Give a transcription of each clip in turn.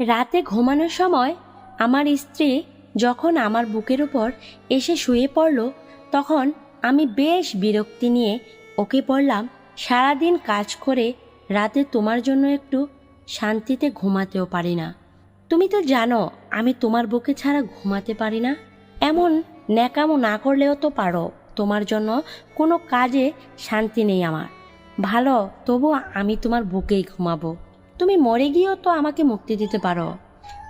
রাতে ঘুমানোর সময় আমার স্ত্রী যখন আমার বুকের উপর এসে শুয়ে পড়ল, তখন আমি বেশ বিরক্তি নিয়ে ওকে বললাম, সারাদিন কাজ করে রাতে তোমার জন্য একটু শান্তিতে ঘুমাতেও পারি না। তুমি তো জানো আমি তোমার বুকে ছাড়া ঘুমাতে পারি না। এমন ন্যাকামো না করলেও তো পারো। তোমার জন্য কোনো কাজে শান্তি নেই আমার। ভালো, তবু আমি তোমার বুকেই ঘুমাবো। তুমি মরে গিয়েও তো আমাকে মুক্তি দিতে পারো।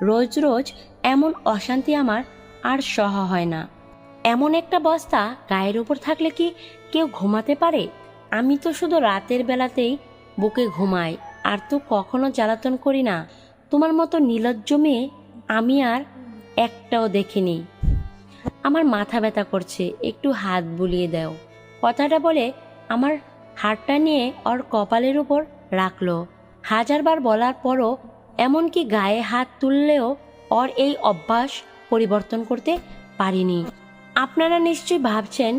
রোজ রোজ এমন অশান্তি আমার আর সহ হয় না। এমন একটা বস্তা গায়ের উপর থাকলে কি কেউ ঘুমাতে পারে? আমি তো শুধু রাতের বেলাতেই বুকে ঘুমাই, আর তো কখনো জ্বালাতন করি না। তোমার মতো নির্লজ্জ মেয়ে আমি আর একটাও দেখিনি। আমার মাথা ব্যথা করছে, একটু হাত বুলিয়ে দাও। কথাটা বলে আমার হাতটা নিয়ে ওর কপালের উপর রাখলো। হাজারবার বলার পরও, এমনকি গায়ে হাত তুললেও ওর এই অভ্যাস পরিবর্তন করতে পারিনি। আপনারা নিশ্চয়ই ভাবছেন,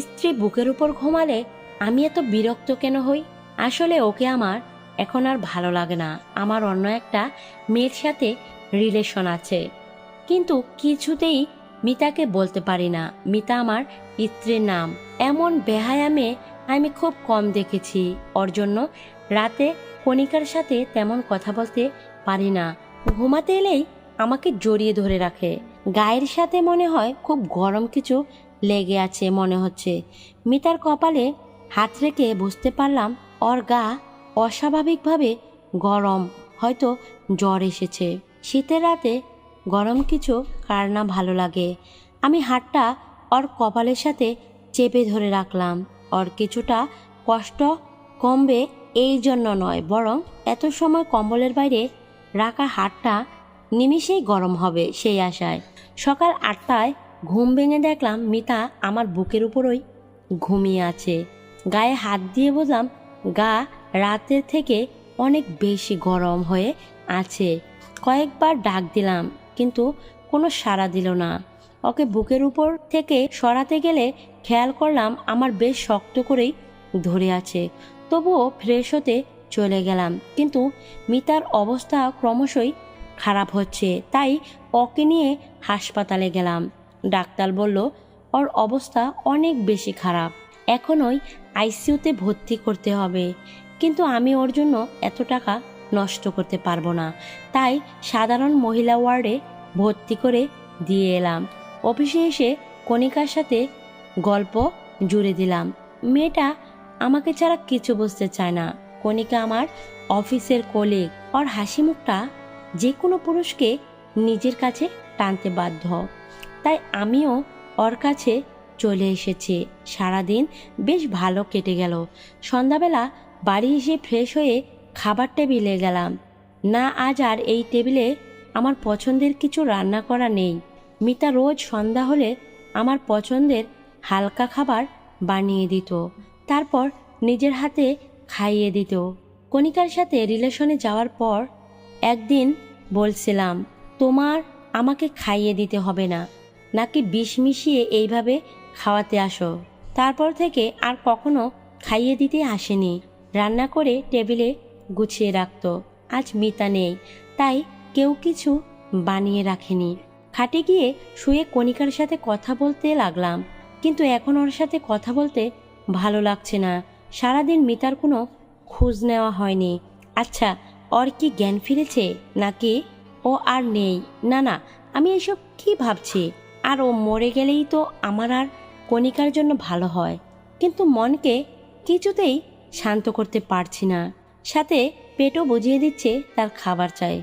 স্ত্রী বুকের উপর ঘুমালে আমি এত বিরক্ত কেন হই? আসলে ওকে আমার এখন আর ভালো লাগে না। আমার অন্য একটা মেয়ের সাথে রিলেশন আছে, কিন্তু কিছুতেই মিতাকে বলতে পারি না। মিতা আমার স্ত্রীর নাম। এমন বেহায়া মেয়ে আমি খুব কম দেখেছি। ওর জন্য রাতে কণিকার সাথে তেমন কথা বলতে পারি না। ঘুমাতে এলেই আমাকে জড়িয়ে ধরে রাখে। গায়ের সাথে মনে হয় খুব গরম কিছু লেগে আছে মনে হচ্ছে। মিতার কপালে হাত রেখে বুঝতে পারলাম ওর গা অস্বাভাবিকভাবে গরম, হয়তো জ্বর এসেছে। শীতের রাতে গরম কিছু কার না ভালো লাগে। আমি হাতটা ওর কপালের সাথে চেপে ধরে রাখলাম। ওর কিছুটা কষ্ট কমবে এই জন্য নয়, বরং এত সময় কম্বলের বাইরে রাখা হাতটা নিমিষেই গরম হবে সেই আশায়। সকাল 8টায় ঘুম ভেঙে দেখলাম মিতা আমার বুকের উপরই ঘুমিয়ে আছে। গায়ে হাত দিয়ে বুঝলাম গা রাতের থেকে অনেক বেশি গরম হয়ে আছে। কয়েকবার ডাক দিলাম, কিন্তু কোনো সাড়া দিল না। ওকে বুকের উপর থেকে সরাতে গেলে খেয়াল করলাম আমার বেশ শক্ত করেই ধরে আছে। তবুও ফ্রেশ হতে চলে গেলাম, কিন্তু মিতার অবস্থা ক্রমশই খারাপ হচ্ছে। তাই ওকে নিয়ে হাসপাতালে গেলাম। ডাক্তার বলল ওর অবস্থা অনেক বেশি খারাপ, এখনই আইসিইউতে ভর্তি করতে হবে। কিন্তু আমি ওর জন্য এত টাকা নষ্ট করতে পারবো না, তাই সাধারণ মহিলা ওয়ার্ডে ভর্তি করে দিয়ে এলাম। অফিসে এসে কণিকার সাথে গল্প জুড়ে দিলাম। মেয়েটা আমাকে ছাড়া কিছু বুঝতে চায় না। কণিকা আমার অফিসের কলিগ। ওর হাসি মুখটা যে কোনো পুরুষকে নিজের কাছে টানতে বাধ্য। তাই আমিও ওর কাছে চলে এসেছি। সারাদিন বেশ ভালো কেটে গেল। সন্ধ্যাবেলা বাড়ি এসে ফ্রেশ হয়ে খাবার টেবিলে গেলাম। না, আজ আর এই টেবিলে আমার পছন্দের কিছু রান্না করা নেই। মিতা রোজ সন্ধ্যা হলে আমার পছন্দের হালকা খাবার বানিয়ে দিত, তারপর নিজের হাতে খাইয়ে দিত। কণিকার সাথে রিলেশনে যাওয়ার পর একদিন বলছিলাম, তোমার আমাকে খাইয়ে দিতে হবে না, নাকি বিষ মিশিয়ে এইভাবে খাওয়াতে আসো। তারপর থেকে আর কখনো খাইয়ে দিতে আসেনি। রান্না করে টেবিলে গুছিয়ে রাখত। আজ মিতা নেই, তাই কেউ কিছু বানিয়ে রাখেনি। খাটে গিয়ে শুয়ে কণিকার সাথে কথা বলতে লাগলাম, কিন্তু এখন ওর সাথে কথা বলতে ভালো লাগছে না। সারাদিন মিতার কোনো খোঁজ নেওয়া হয়নি। আচ্ছা, ওর কি জ্ঞান ফিরেছে, নাকি ও আর নেই? না না, আমি এসব কি ভাবছি? আর ও মরে গেলেই তো আমার আর কণিকার জন্য ভালো হয়, কিন্তু মনকে কিছুতেই শান্ত করতে পারছি না। সাথে পেটও বুঝিয়ে দিচ্ছে তার খাবার চাই,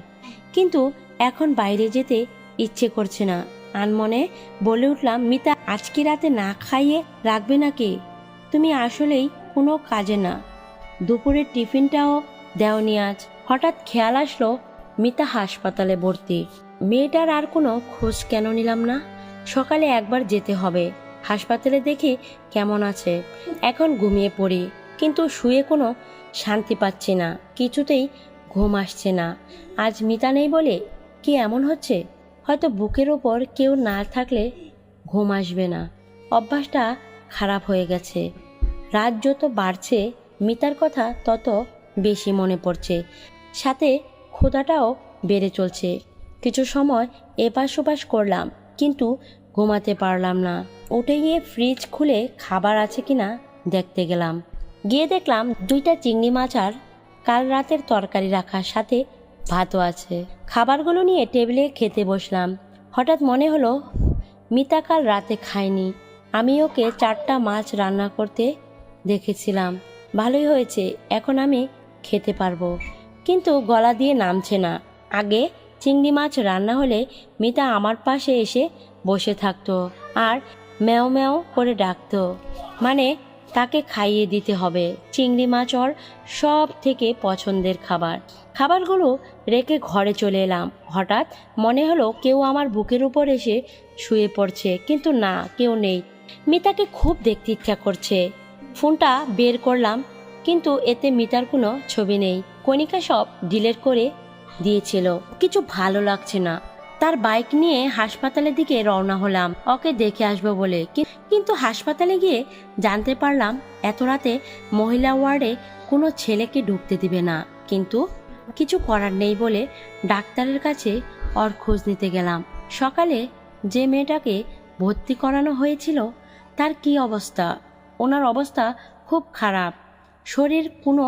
কিন্তু এখন বাইরে যেতে ইচ্ছে করছে না। আনমনে বলে উঠলাম, মিতা, আজকে রাতে না খাইয়ে রাখবে নাকি? তুমি আসলেই কোনো কাজে না। দুপুরের টিফিনটাও দেওনি আজ। হঠাৎ খেয়াল আসলো মিতা হাসপাতালে ভর্তি। মেয়েটার আর কোনো খোঁজ কেন নিলাম না? সকালে একবার যেতে হবে। হাসপাতালে দেখে কেমন আছে। এখন ঘুমিয়ে পড়ি, কিন্তু শুয়ে কোনো শান্তি পাচ্ছি না। কিছুতেই ঘুম আসছে না। আজ মিতা নেই বলে কি এমন হচ্ছে? হয়তো বুকের ওপর কেউ না থাকলে ঘুম আসবে না। অভ্যাসটা খারাপ হয়ে গেছে। রাত যত বাড়ছে মিতার কথা তত বেশি মনে পড়ছে। সাথে ক্ষুধাটাও বেড়ে চলছে। কিছু সময় এপাশ ওপাশ করলাম, কিন্তু ঘুমাতে পারলাম না। উঠে গিয়ে ফ্রিজ খুলে খাবার আছে কিনা দেখতে গেলাম। গিয়ে দেখলাম 2টা চিংড়ি মাছ আর কাল রাতের তরকারি রাখার সাথে ভাতও আছে। খাবারগুলো নিয়ে টেবিলে খেতে বসলাম। হঠাৎ মনে হলো মিতা কাল রাতে খায়নি। আমি ওকে 4টা মাছ রান্না করতে দেখেছিলাম। ভালোই হয়েছে, এখন আমি খেতে পারবো। কিন্তু গলা দিয়ে নামছে না। আগে চিংড়ি মাছ রান্না হলে মিতা আমার পাশে এসে বসে থাকতো আর ম্যাও ম্যাও করে ডাকতো, মানে তাকে খাইয়ে দিতে হবে। চিংড়ি মাছ ওর সব থেকে পছন্দের খাবার। খাবারগুলো রেখে ঘরে চলে এলাম। হঠাৎ মনে হলো কেউ আমার বুকের উপর এসে শুয়ে পড়ছে, কিন্তু না, কেউ নেই। মিতাকে খুব দেখতে ইচ্ছা করছে। ফোনটা বের করলাম, কিন্তু এতে মিতার কোনো ছবি নেই। কণিকা সব ডিলিট করে দিয়েছিল। কিছু ভালো লাগছে না। তার বাইক নিয়ে হাসপাতালের দিকে রওনা হলাম ওকে দেখে আসবো বলে। কিন্তু হাসপাতালে গিয়ে জানতে পারলাম এত রাতে মহিলা ওয়ার্ডে কোনো ছেলেকে ঢুকতে দিবে না। কিন্তু কিছু করার নেই বলে ডাক্তারের কাছে ওর খোঁজ নিতে গেলাম। সকালে যে মেয়েটাকে ভর্তি করানো হয়েছিল তার কি অবস্থা? ওনার অবস্থা খুব খারাপ। শরীর কোনো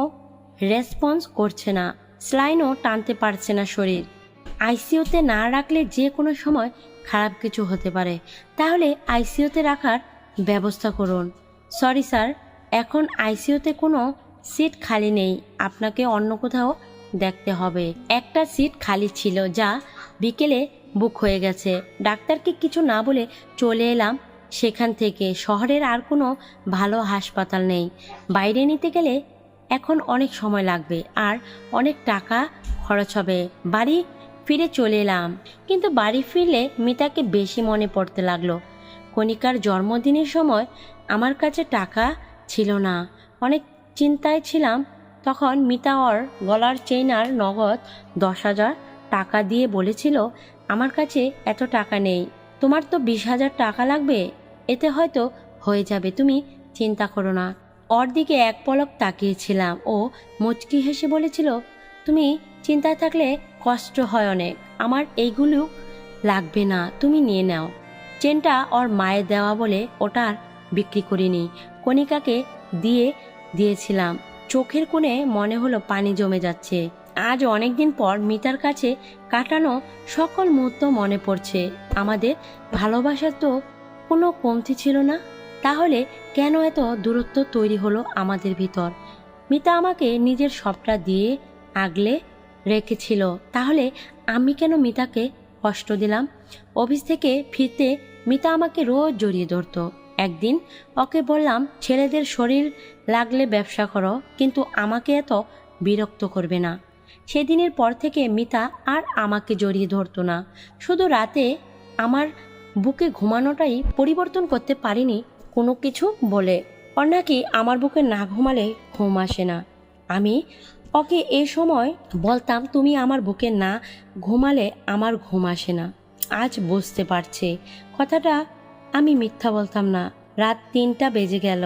রেসপন্স করছে না, স্লাইনও টানতে পারছে না শরীর। আইসিইউতে না রাখলে যে কোনো সময় খারাপ কিছু হতে পারে। তাহলে আইসিইউতে রাখার ব্যবস্থা করুন। সরি স্যার, এখন আইসিইউতে কোনো সিট খালি নেই, আপনাকে অন্য কোথাও দেখতে হবে। একটা সিট খালি ছিল, যা বিকেলে বুক হয়ে গেছে। ডাক্তারকে কিছু না বলে চলে এলাম সেখান থেকে। শহরের আর কোনো ভালো হাসপাতাল নেই। বাইরে নিতে গেলে এখন অনেক সময় লাগবে আর অনেক টাকা খরচ হবে। বাড়ি ফিরে চলে এলাম, কিন্তু বাড়ি ফিরলে মিতাকে বেশি মনে পড়তে লাগলো। কণিকার জন্মদিনের সময় আমার কাছে টাকা ছিল না, অনেক চিন্তায় ছিলাম। তখন মিতা ওর গলার চেইন আর নগদ 10,000 টাকা দিয়ে বলেছিল, আমার কাছে এত টাকা নেই, তোমার তো 20,000 টাকা লাগবে, এতে হয়তো হয়ে যাবে, তুমি চিন্তা করো না। ওর দিকে এক পলক তাকিয়েছিলাম। ও মুচকি হেসে বলেছিল, তুমি চিন্তায় থাকলে কষ্ট হয় অনেক, আমার এইগুলো লাগবে না, তুমি নিয়ে নাও। চেনটা ওর মায়ের দেওয়া বলে ওটার বিক্রি করিনি, কণিকাকে দিয়েছিলাম। চোখের কোণে মনে হলো পানি জমে যাচ্ছে। আজ অনেকদিন পর মিতার কাছে কাটানো সকল মুহূর্ত মনে পড়ছে। আমাদের ভালোবাসার তো কোনো কমতি ছিল না, তাহলে কেন এত দূরত্ব তৈরি হলো আমাদের ভিতর? মিতা আমাকে নিজের সবটা দিয়ে আগলে রেখেছিল, তাহলে আমি কেন মিতাকে কষ্ট দিলাম? অফিস থেকে ফিরতে মিতা আমাকে রোজ জড়িয়ে ধরতো। একদিন ওকে বললাম, ছেলেদের শরীর লাগলে ব্যবসা করো, কিন্তু আমাকে এত বিরক্ত করবে না। সেদিনের পর থেকে মিতা আর আমাকে জড়িয়ে ধরতো না। শুধু রাতে আমার বুকে ঘুমানোটাই পরিবর্তন করতে পারিনি কোনো কিছু বলে। ওর নাকি আমার বুকে না ঘুমালে ঘুম আসে না। আমি ওকে এ সময় বলতাম, তুমি আমার বুকে না ঘুমালে আমার ঘুম আসে না। আজ বুঝতে পারছে কথাটা আমি মিথ্যা বলতাম না। রাত 3টা বেজে গেল,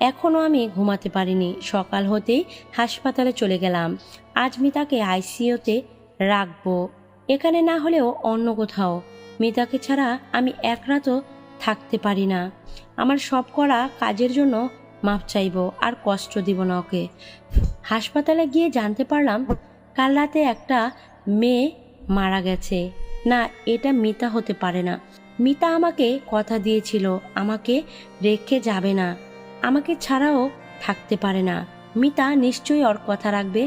এখনও আমি ঘুমাতে পারিনি। সকাল হতেই হাসপাতালে চলে গেলাম। আজ মিতাকে আইসিইউতে রাখবো, এখানে না হলেও অন্য কোথাও। মিতাকে ছাড়া আমি এক রাতও থাকতে পারি না। আমার সব করা কাজের জন্য মাপ চাইব, আর কষ্ট দিব না ওকে। হাসপাতালে গিয়ে জানতে পারলাম কাল রাতে একটা মেয়ে মারা গেছে। না, এটা মিতা হতে পারে না। মিতা আমাকে কথা দিয়েছিল আমাকে রেখে যাবে না, আমাকে ছাড়াও থাকতে পারে না। মিতা নিশ্চয়ই ওর কথা রাখবে,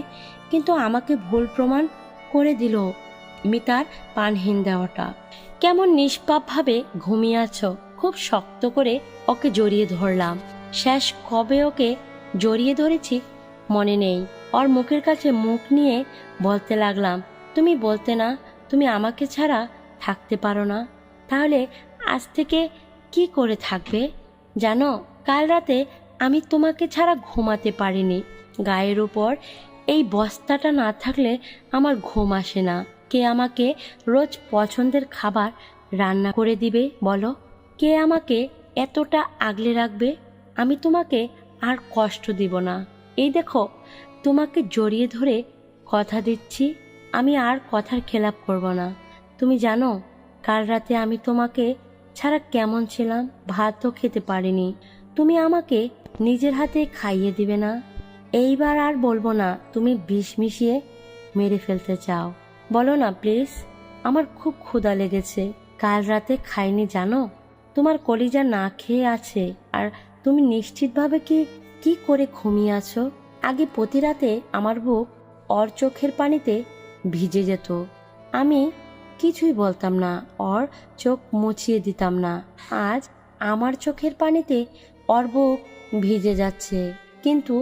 কিন্তু আমাকে ভুল প্রমাণ করে দিল মিতার পানহীন দেওয়াটা। কেমন নিষ্পাপভাবে ঘুমিয়ে আছো? খুব শক্ত করে ওকে জড়িয়ে ধরলাম। শেষ কবে ওকে জড়িয়ে ধরেছি মনে নেই। ওর মুখের কাছে মুখ নিয়ে বলতে লাগলাম, তুমি বলতে না তুমি আমাকে ছাড়া থাকতে পারো না, তাহলে আজ থেকে কি করে থাকবে? জানো, কাল রাতে আমি তোমাকে ছাড়া ঘুমাতে পারিনি। গায়ের উপর এই বস্তাটা না থাকলে আমার ঘুম আসে না। কে আমাকে রোজ পছন্দের খাবার রান্না করে দিবে বলো? কে আমাকে এতটা আগলে রাখবে? আমি তোমাকে আর কষ্ট দিব না। এই দেখো, তোমাকে জড়িয়ে ধরে কথা দিচ্ছি, আমি আর কথার খেলাপ করব না। তুমি জানো কাল রাতে আমি তোমাকে ছাড়া কেমন ছিলাম, ভাতও খেতে পারিনি। তুমি আমাকে নিজের হাতে খাইয়ে দিবে না? এইবার আর বলবো না তুমি বিষ মিশিয়ে মেরে ফেলতে চাও। বলো না প্লিজ, আমার খুব ক্ষুধা লেগেছে। কাল রাতে খাইনি জানো, তোমার কলিজা না খেয়ে আছে। আর তুমি নিশ্চিতভাবে কি কি করে ঘুমিয়ে আছো? আগে প্রতি রাতে আমার বুক ওর চোখের পানিতে ভিজে যেত। আমি কিছুই বলতাম না, ওর চোখ মুছিয়ে দিতাম না। আজ আমার চোখের পানিতে ওর বুক ভিজে যাচ্ছে, কিন্তু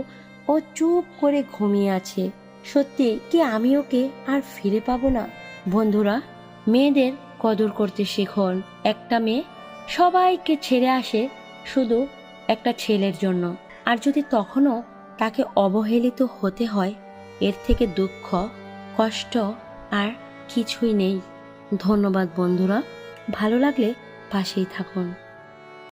ও চুপ করে ঘুমিয়ে আছে। সত্যি কি আমি ওকে আর ফিরে পাবো না? বন্ধুরা, মেয়েদের কদর করতে শিখুন। একটা মেয়ে সবাইকে ছেড়ে আসে শুধু একটা ছেলের জন্য, আর যদি তখনও তাকে অবহেলিত হতে হয়, এর থেকে দুঃখ কষ্ট আর কিছুই নেই। ধন্যবাদ বন্ধুরা, ভালো লাগলে পাশেই থাকুন।